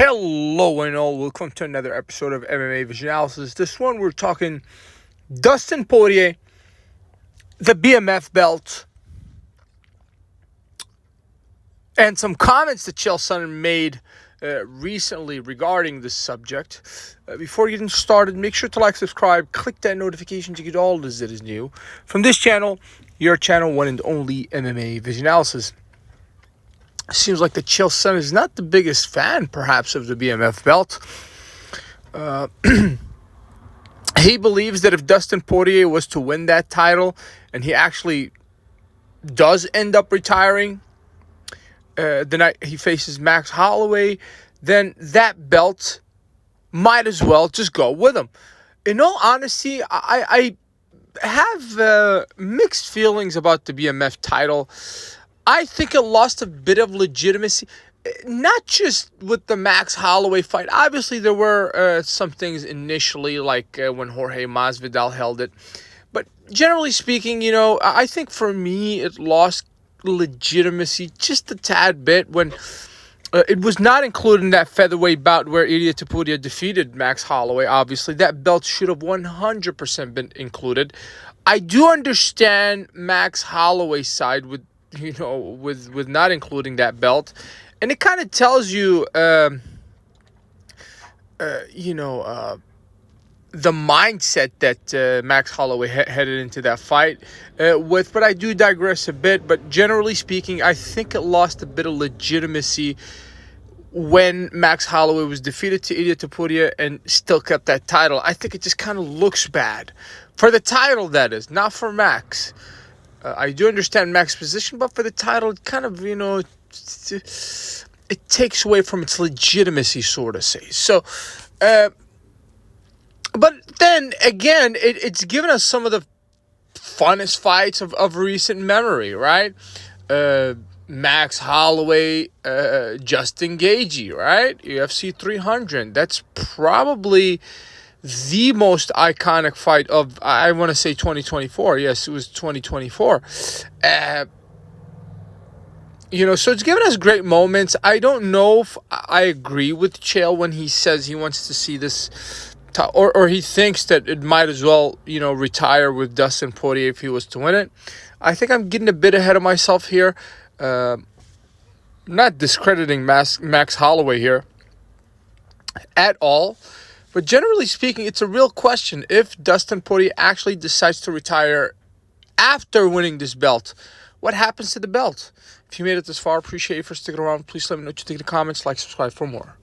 Hello and all, welcome to another episode of MMA Vision Analysis. This one we're talking Dustin Poirier, the BMF belt, and some comments that Chael Sonnen made recently regarding this subject. Before getting started, make sure to like, subscribe, click that notification to get all this that is new from this channel, your channel, one and only MMA Vision Analysis. Seems like the Chael Sonnen is not the biggest fan, perhaps, of the BMF belt. He believes that if Dustin Poirier was to win that title, and he actually does end up retiring the night he faces Max Holloway, then that belt might as well just go with him. In all honesty, I have mixed feelings about the BMF title. I think it lost a bit of legitimacy, not just with the Max Holloway fight. Obviously, there were some things initially, like when Jorge Masvidal held it. But generally speaking, I think for me, it lost legitimacy just a tad bit when it was not included in that featherweight bout where Ilia Topuria defeated Max Holloway. Obviously, that belt should have 100% been included. I do understand Max Holloway's side with not including that belt, and it kind of tells you, the mindset that Max Holloway headed into that fight with. But I do digress a bit. But generally speaking, I think it lost a bit of legitimacy when Max Holloway was defeated to Ilia Topuria and still kept that title. I think it just kind of looks bad for the title, that is, not for Max. I do understand Max's position, but for the title, it kind of, it takes away from its legitimacy, sort of say. So, but then again, it's given us some of the funnest fights of recent memory, right? Max Holloway, Justin Gaethje, right? UFC 300. That's probably the most iconic fight of, I want to say 2024. Yes, it was 2024. So it's given us great moments. I don't know if I agree with Chael when he says he wants to see this, or he thinks that it might as well, retire with Dustin Poirier if he was to win it. I think I'm getting a bit ahead of myself here. Not discrediting Max Holloway here at all. But generally speaking, it's a real question if Dustin Poirier actually decides to retire after winning this belt. What happens to the belt? If you made it this far, appreciate you for sticking around. Please let me know what you think in the comments. Like, subscribe for more.